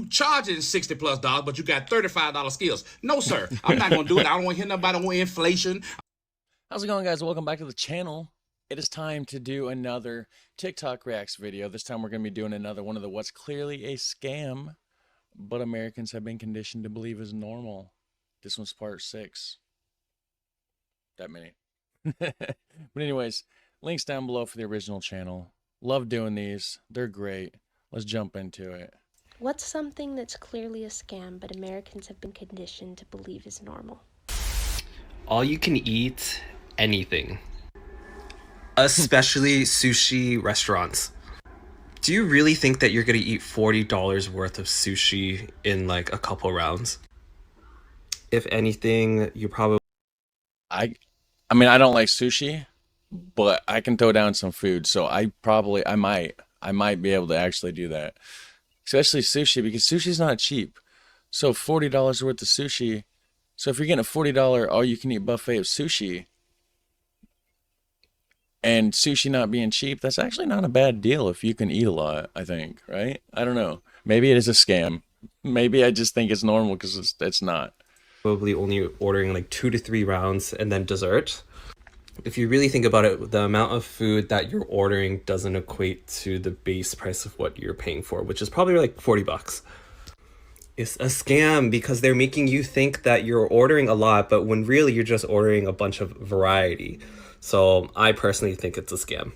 you charging $60+, but you got $35 skills. No, sir. I'm not going to do it. I don't want to hear nobody on inflation. How's it going, guys? Welcome back to the channel. It is time to do another TikTok Reacts video. This time we're going to be doing another one of the what's clearly a scam, but Americans have been conditioned to believe is normal. This one's part 6. That many. But anyways, links down below for the original channel. Love doing these. They're great. Let's jump into it. What's something that's clearly a scam, but Americans have been conditioned to believe is normal? All you can eat anything. Especially sushi restaurants. Do you really think that you're gonna eat $40 worth of sushi in like a couple rounds? If anything, you probably... I mean, I don't like sushi, but I can throw down some food, so I might be able to actually do that. Especially sushi, because sushi's not cheap. So $40 worth of sushi. So if you're getting a $40 all-you-can-eat buffet of sushi, and sushi not being cheap, that's actually not a bad deal if you can eat a lot, I think, right? I don't know. Maybe it is a scam. Maybe I just think it's normal because it's not. Probably only ordering like 2 to 3 rounds and then dessert. If you really think about it, the amount of food that you're ordering doesn't equate to the base price of what you're paying for, which is probably like $40. It's a scam because they're making you think that you're ordering a lot, but when really you're just ordering a bunch of variety. So I personally think it's a scam.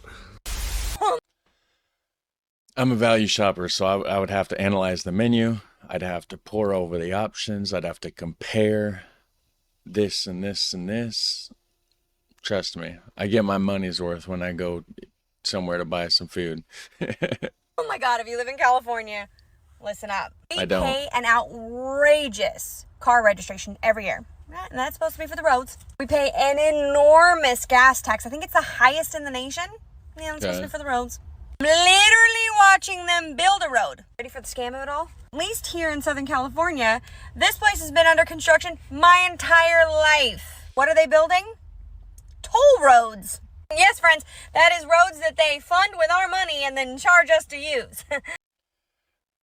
I'm a value shopper, so I would have to analyze the menu. I'd have to pour over the options. I'd have to compare this and this and this. Trust me, I get my money's worth when I go somewhere to buy some food. Oh my God, if you live in California, listen up. I don't. We pay an outrageous car registration every year. And that's supposed to be for the roads. We pay an enormous gas tax. I think it's the highest in the nation. Yeah, it's supposed to be for the roads. I'm literally watching them build a road. Ready for the scam of it all? At least here in Southern California, this place has been under construction my entire life. What are they building? Toll roads. Yes, friends, that is roads that they fund with our money and then charge us to use.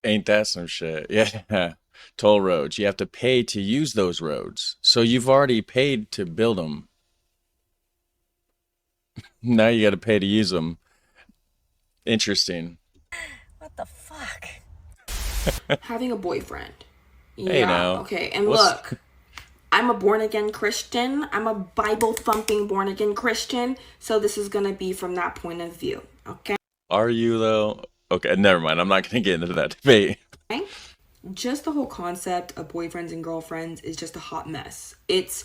Ain't that some shit? Yeah. Toll roads. You have to pay to use those roads. So you've already paid to build them. Now you got to pay to use them. Interesting. What the fuck? Having a boyfriend. Hey, Yeah, now. okay. And look, I'm a born-again Christian. I'm a Bible-thumping born-again Christian. So this is going to be from that point of view, okay? Are you, though? Okay, never mind. I'm not going to get into that debate. Okay? Just the whole concept of boyfriends and girlfriends is just a hot mess. It's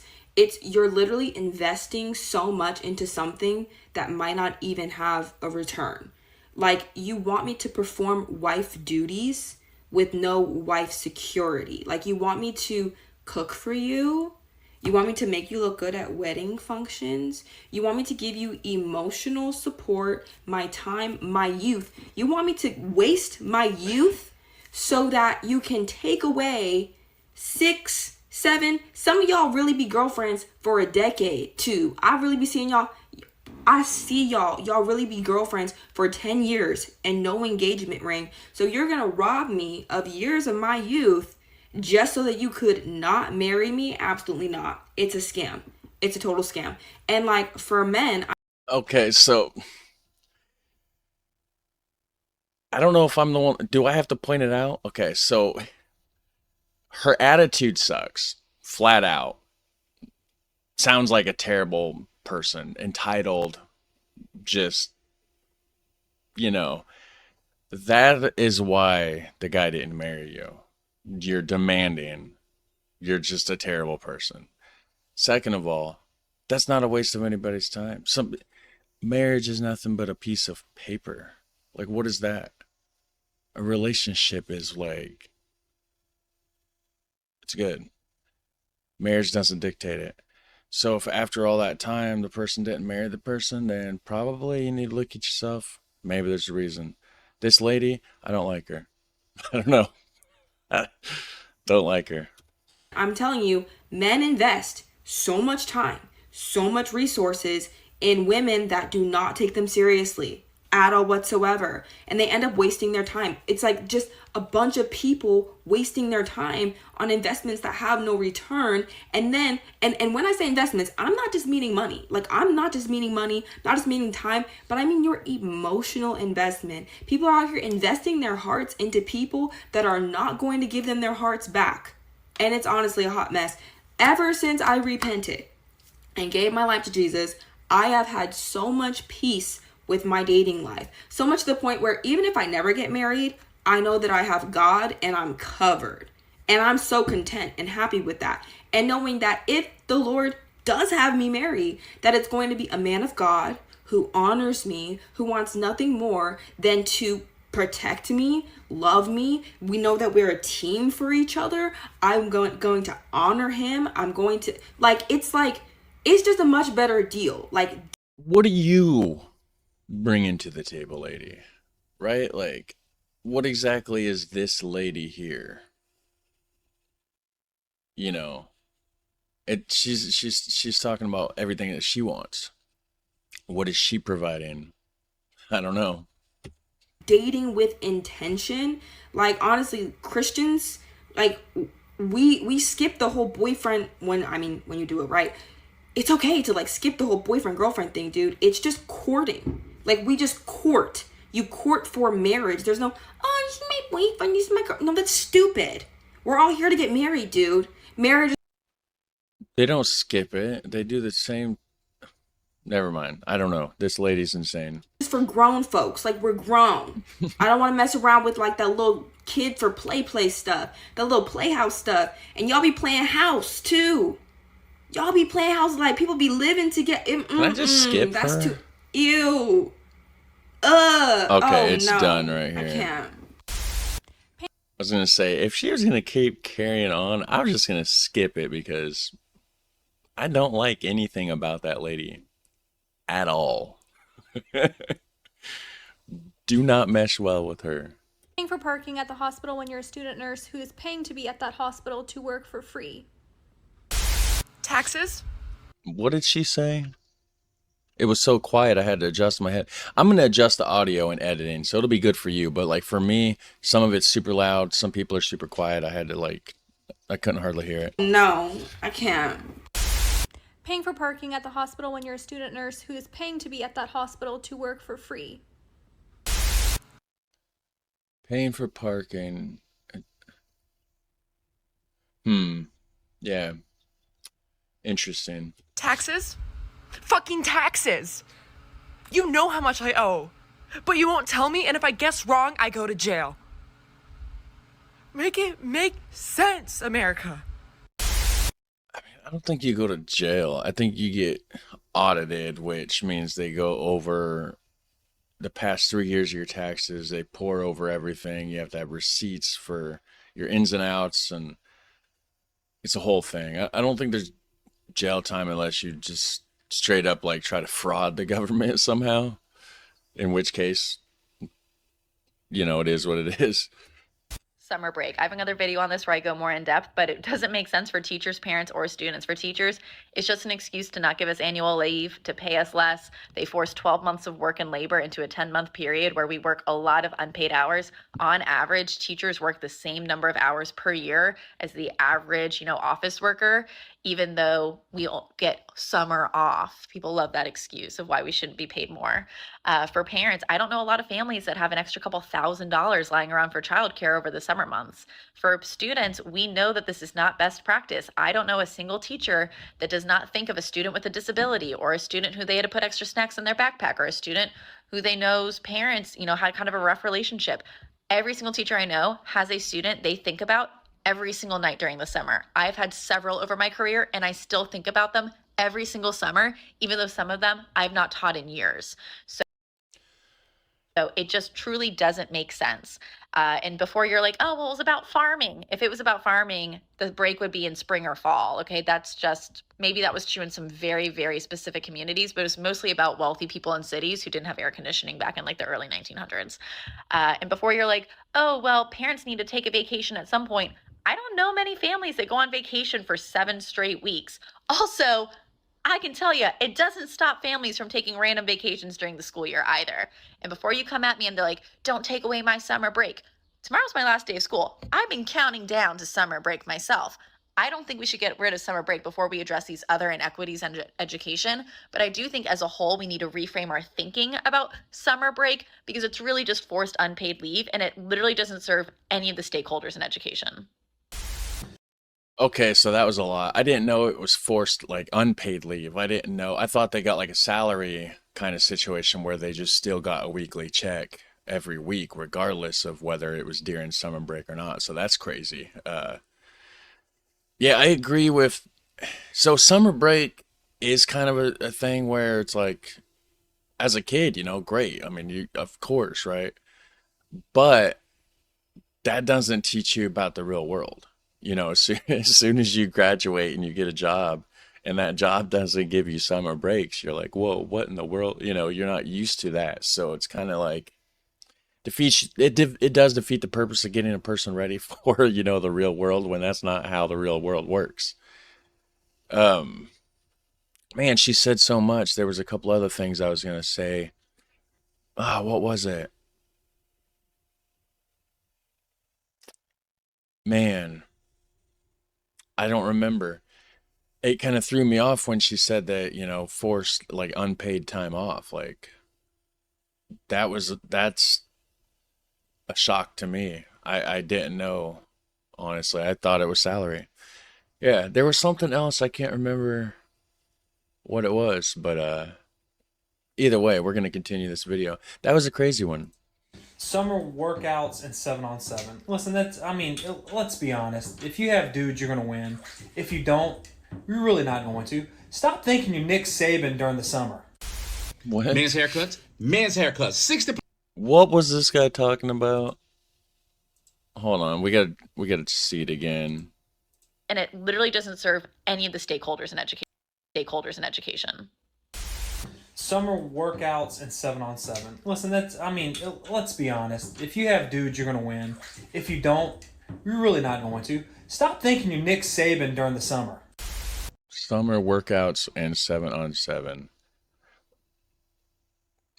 you're literally investing so much into something that might not even have a return. Like, you want me to perform wife duties with no wife security. Like, you want me to cook for you. You want me to make you look good at wedding functions. You want me to give you emotional support, my time, my youth. You want me to waste my youth so that you can take away 6, 7, some of y'all really be girlfriends for a decade too. I really be seeing y'all. I see y'all really be girlfriends for 10 years and no engagement ring. So you're going to rob me of years of my youth just so that you could not marry me? Absolutely not. It's a scam. It's a total scam. And like for men... Okay, so... I don't know if I'm the one... Do I have to point it out? Okay, so... Her attitude sucks. Flat out. Sounds like a terrible person, entitled, just, you know, that is why the guy didn't marry you. You're demanding. You're just a terrible person. Second of all, that's not a waste of anybody's time. Marriage is nothing but a piece of paper. Like, what is that? A relationship is like, it's good. Marriage doesn't dictate it. So if after all that time the person didn't marry the person, then probably you need to look at yourself. Maybe there's a reason. This lady, I don't like her. I don't know. I don't like her. I'm telling you, men invest so much time, so much resources in women that do not take them seriously. at all whatsoever, and they end up wasting their time. It's like just a bunch of people wasting their time on investments that have no return. And then and when I say investments, I'm not just meaning money. Like, I'm not just meaning money, not just meaning time, but I mean your emotional investment. People are out here investing their hearts into people that are not going to give them their hearts back, and it's honestly a hot mess. Ever since I repented and gave my life to Jesus, I have had so much peace with my dating life. So much to the point where even if I never get married, I know that I have God and I'm covered. And I'm so content and happy with that. And knowing that if the Lord does have me married, that it's going to be a man of God who honors me, who wants nothing more than to protect me, love me. We know that we're a team for each other. I'm going to honor him. I'm going to, it's just a much better deal. Like, what do you bring to the table, lady? Right? Like, what exactly is this lady here? You know, she's talking about everything that she wants. What is she providing? I don't know. Dating with intention. Like, honestly, Christians, like, we skip the whole boyfriend when you do it right. It's okay to like skip the whole boyfriend girlfriend thing, dude. It's just courting. Like, we just court. You court for marriage. There's no, oh, this is my boyfriend, this is my girl. No, that's stupid. We're all here to get married, dude. Marriage. They don't skip it. They do the same. Never mind. I don't know. This lady's insane. It's for grown folks. Like, we're grown. I don't want to mess around with like that little kid for play stuff, that little playhouse stuff. And y'all be playing house too. Y'all be playing house like people be living together. Can I just skip That's her? too. Ew. Okay, oh, it's no. done right here. I can't. I was gonna say, if she was gonna keep carrying on, I was just gonna skip it because I don't like anything about that lady at all. Do not mesh well with her. Paying for parking at the hospital when you're a student nurse who is paying to be at that hospital to work for free. Taxes? What did she say? It was so quiet I had to adjust my head. I'm going to adjust the audio and editing, so it'll be good for you. But like for me, some of it's super loud. Some people are super quiet. I had to I couldn't hardly hear it. No, I can't. Paying for parking at the hospital when you're a student nurse who is paying to be at that hospital to work for free. Paying for parking. Yeah. Interesting. Taxes? Fucking taxes! You know how much I owe, but you won't tell me, and if I guess wrong, I go to jail. Make it make sense, America. I don't think you go to jail. I think you get audited, which means they go over the past 3 years of your taxes. They pour over everything. You have to have receipts for your ins and outs, and it's a whole thing. I don't think there's jail time unless you just straight up try to fraud the government somehow, in which case, it is what it is. Summer break. I have another video on this where I go more in depth, but it doesn't make sense for teachers, parents, or students. For teachers, it's just an excuse to not give us annual leave, to pay us less. They force 12 months of work and labor into a 10-month period where we work a lot of unpaid hours. On average, teachers work the same number of hours per year as the average, office worker, even though we get summer off. People love that excuse of why we shouldn't be paid more. For parents, I don't know a lot of families that have an extra couple $1,000s lying around for childcare over the summer months. For students, we know that this is not best practice. I don't know a single teacher that does not think of a student with a disability, or a student who they had to put extra snacks in their backpack, or a student who they know's parents, had kind of a rough relationship. Every single teacher I know has a student they think about every single night during the summer. I've had several over my career, and I still think about them every single summer, even though some of them I've not taught in years. So it just truly doesn't make sense. And before you're like, oh, well, it was about farming. If it was about farming, the break would be in spring or fall. Okay, that's just, maybe that was true in some very, very specific communities, but it was mostly about wealthy people in cities who didn't have air conditioning back in the early 1900s. And before you're like, oh, well, parents need to take a vacation at some point. I don't know many families that go on vacation for 7 straight weeks. Also, I can tell you, it doesn't stop families from taking random vacations during the school year either. And before you come at me and they're like, don't take away my summer break. Tomorrow's my last day of school. I've been counting down to summer break myself. I don't think we should get rid of summer break before we address these other inequities in education. But I do think as a whole, we need to reframe our thinking about summer break because it's really just forced unpaid leave and it literally doesn't serve any of the stakeholders in education. Okay, so that was a lot. I didn't know it was forced, like unpaid leave. I didn't know. I thought they got like a salary kind of situation where they just still got a weekly check every week, regardless of whether it was during summer break or not. So that's crazy. Yeah, I agree with. So summer break is kind of a thing where it's like, as a kid, you know, great. I mean, you of course, right? But that doesn't teach you about the real world. You know, as soon as you graduate and you get a job and that job doesn't give you summer breaks, you're like, whoa, what in the world? You know, you're not used to that. So it's kind of like it does defeat the purpose of getting a person ready for, you know, the real world when that's not how the real world works. Man, she said so much. There was a couple other things I was going to say. What was it? Man, I don't remember. It kind of threw me off when she said that, you know, forced like unpaid time off. Like that's a shock to me. I didn't know, honestly. I thought it was salary. Yeah, there was something else. I can't remember what it was, but either way, we're going to continue this video. That was a crazy one. Summer workouts and 7-on-7. Listen, let's be honest. If you have dudes, you're going to win. If you don't, you're really not going to. Stop thinking you're Nick Saban during the summer. What? Men's haircuts, 60. What was this guy talking about? Hold on, we gotta see it again. And it literally doesn't serve any of the stakeholders in education. Summer workouts and 7-on-7. Listen, let's be honest. If you have dudes, you're going to win. If you don't, you're really not going to. Stop thinking you're Nick Saban during the summer. Summer workouts and 7-on-7.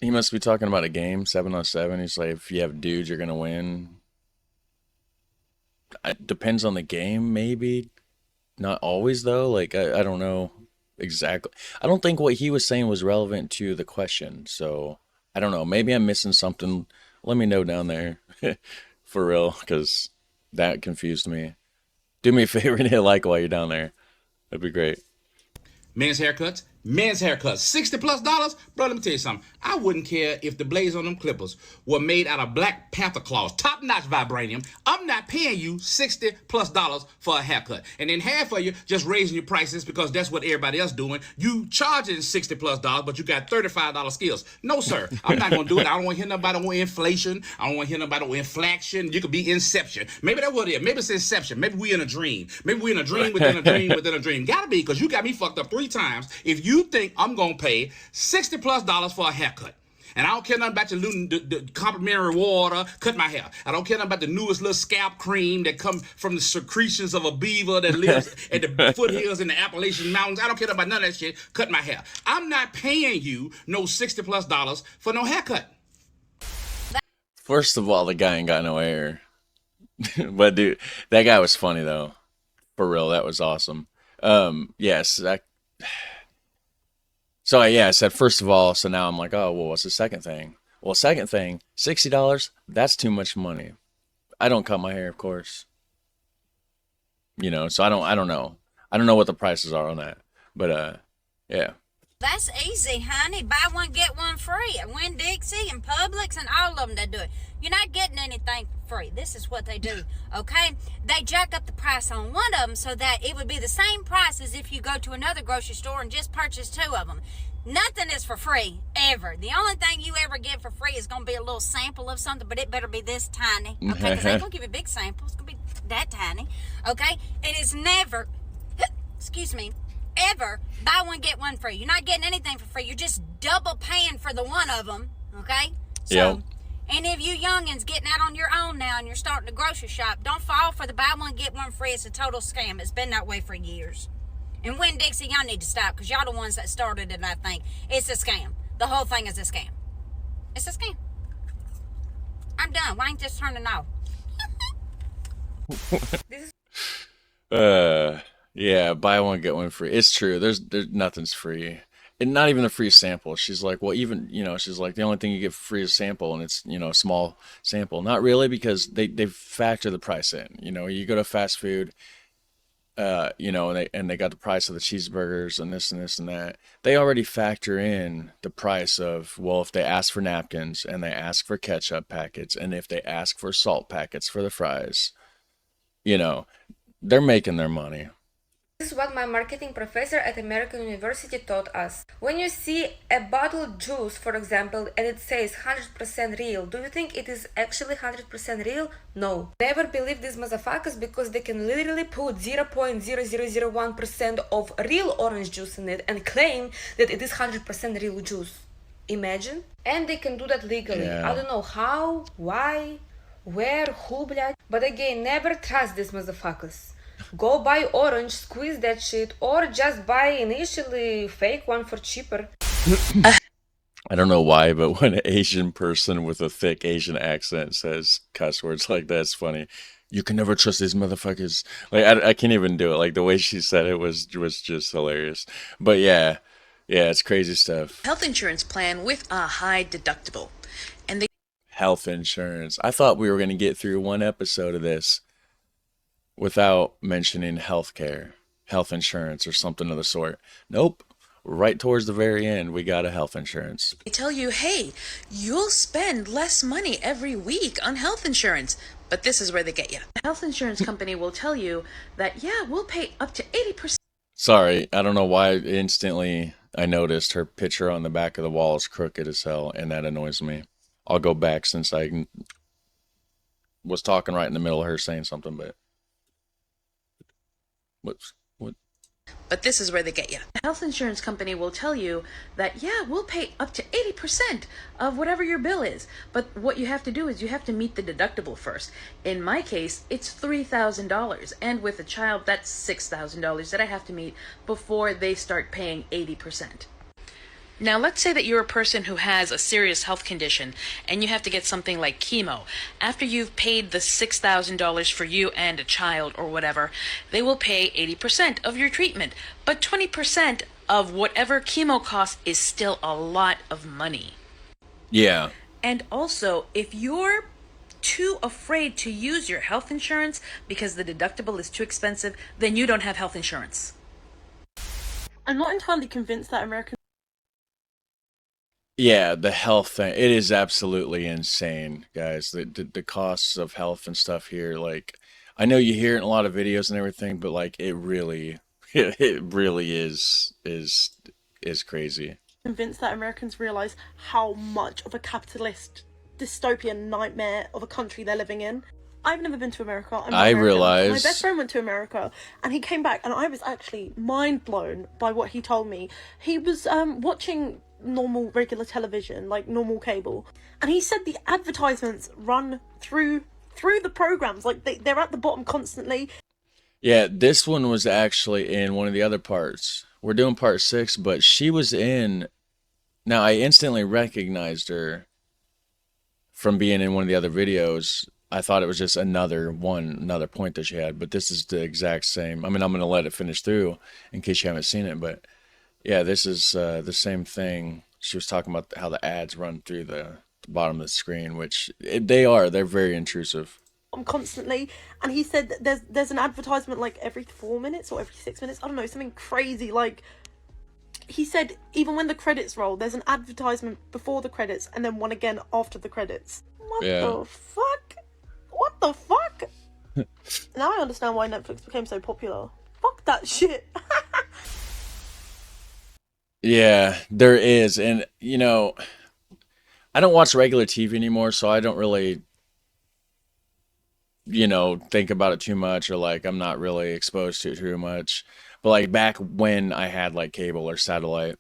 He must be talking about a game, 7-on-7. He's like, if you have dudes, you're going to win. It depends on the game, maybe. Not always, though. Like, I don't know. Exactly. I don't think what he was saying was relevant to the question. So I don't know. Maybe I'm missing something. Let me know down there for real, because that confused me. Do me a favor and hit like while you're down there. That'd be great. Men's haircuts, $60+. Bro, let me tell you something. I wouldn't care if the blades on them clippers were made out of Black Panther claws, top-notch vibranium. I'm not paying you $60+ for a haircut. And then half of you just raising your prices because that's what everybody else doing. You charging $60+, but you got $35 skills. No, sir. I'm not going to do it. I don't want to hear nobody about inflation. I don't want to hear nobody about inflection. You could be Inception. Maybe that's what it is. Maybe it's Inception. Maybe we in a dream. Maybe we in a dream within a dream within a dream. Gotta be, because you got me fucked up 3 times. If you think I'm going to pay $60+ for a haircut, and I don't care nothing about the complimentary water, cut my hair. I don't care nothing about the newest little scalp cream that comes from the secretions of a beaver that lives at the foothills in the Appalachian Mountains. I don't care about none of that shit. Cut my hair. I'm not paying you no $60+ for no haircut. First of all, the guy ain't got no hair. But dude, that guy was funny though. For real, that was awesome. Yes, So yeah, I said first of all, so now I'm like, oh well, what's the second thing? Well, second thing, $60, that's too much money. I don't cut my hair, of course. You know, so I don't know. I don't know what the prices are on that. But yeah. That's easy, honey. Buy one, get one free. At Winn-Dixie and Publix and all of them, they do it. You're not getting anything for free. This is what they do, okay? They jack up the price on one of them so that it would be the same price as if you go to another grocery store and just purchase 2 of them. Nothing is for free, ever. The only thing you ever get for free is going to be a little sample of something, but it better be this tiny, okay? Because they ain't going to give you a big sample. It's going to be that tiny, okay? It is never, excuse me, ever buy one, get one free. You're not getting anything for free. You're just double paying for the one of them, okay? So, yep. Any of you youngins getting out on your own now and you're starting a grocery shop, don't fall for the buy one, get one free. It's a total scam. It's been that way for years. And Winn-Dixie, y'all need to stop because y'all the ones that started it, I think. It's a scam. The whole thing is a scam. It's a scam. I'm done. Why ain't this turning off? Yeah, buy one get one free. It's true. There's nothing's free. And not even a free sample. She's like, well, even, she's like, the only thing you get for free is sample, and it's, a small sample. Not really, because they factor the price in. You go to fast food, and they got the price of the cheeseburgers and this and this and that. They already factor in the price of, well, if they ask for napkins and they ask for ketchup packets and if they ask for salt packets for the fries, they're making their money. This is what my marketing professor at American University taught us. When you see a bottled juice, for example, and it says 100% real, do you think it is actually 100% real? No. Never believe these motherfuckers because they can literally put 0.0001% of real orange juice in it and claim that it is 100% real juice. Imagine? And they can do that legally. Yeah. I don't know how, why, where, who, блядь. But again, never trust these motherfuckers. Go buy orange, squeeze that shit, or just buy initially fake one for cheaper. I don't know why, but when an Asian person with a thick Asian accent says cuss words like that, it's funny. You can never trust these motherfuckers. Like, I can't even do it. Like, the way she said it was just hilarious. But yeah, it's crazy stuff. Health insurance plan with a high deductible. And Health insurance. I thought we were going to get through one episode of this without mentioning healthcare, health insurance, or something of the sort. Nope. Right towards the very end, we got a health insurance. they tell you, hey, you'll spend less money every week on health insurance. But this is where they get you. The health insurance company will tell you that, yeah, we'll pay up to 80%. Sorry, I don't know why instantly I noticed her picture on the back of the wall is crooked as hell, and that annoys me. I'll go back since I was talking right in the middle of her saying something, but... What? But this is where they get you. The health insurance company will tell you that, yeah, we'll pay up to 80% of whatever your bill is. But what you have to do is you have to meet the deductible first. In my case, it's $3,000. And with a child, that's $6,000 that I have to meet before they start paying 80%. Now, let's say that you're a person who has a serious health condition and you have to get something like chemo. After you've paid the $6,000 for you and a child or whatever, they will pay 80% of your treatment. But 20% of whatever chemo costs is still a lot of money. Yeah. And also, if you're too afraid to use your health insurance because the deductible is too expensive, then you don't have health insurance. I'm not entirely convinced that American... Yeah, the health thing, it is absolutely insane, guys. The costs of health and stuff here, like, I know you hear it in a lot of videos and everything, but like it really is crazy. Convinced that Americans realize how much of a capitalist dystopian nightmare of a country they're living in. I've never been to America. I realize. My best friend went to America and he came back and I was actually mind blown by what he told me. He was watching normal regular television, like normal cable, and he said the advertisements run through the programs, like they're at the bottom constantly. Yeah, this one was actually in one of the other parts. We're doing part 6, but she was in... Now, I instantly recognized her from being in one of the other videos. I thought it was just another point that she had, but this is the exact same. I mean, I'm going to let it finish through in case you haven't seen it, but yeah, this is the same thing. She was talking about how the ads run through the bottom of the screen, which they're very intrusive. Constantly, and he said that there's an advertisement like every 4 minutes or every 6 minutes. I don't know, something crazy. Like, he said even when the credits roll, there's an advertisement before the credits and then one again after the credits. What the fuck? What the fuck? Now I understand why Netflix became so popular. Fuck that shit. Yeah, there is. And, I don't watch regular TV anymore, so I don't really, think about it too much, or like I'm not really exposed to it too much. But like back when I had like cable or satellite,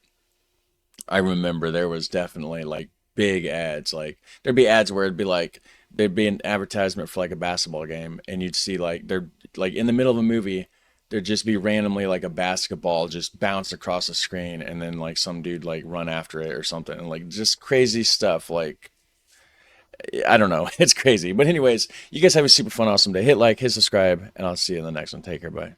I remember there was definitely like big ads. Like there'd be ads where there'd be an advertisement for like a basketball game, and you'd see like they're like in the middle of a movie, there'd just be randomly like a basketball just bounce across the screen, and then like some dude like run after it or something, and like just crazy stuff. Like, I don't know. It's crazy. But anyways, you guys have a super fun, awesome day. Hit like, hit subscribe, and I'll see you in the next one. Take care. Bye.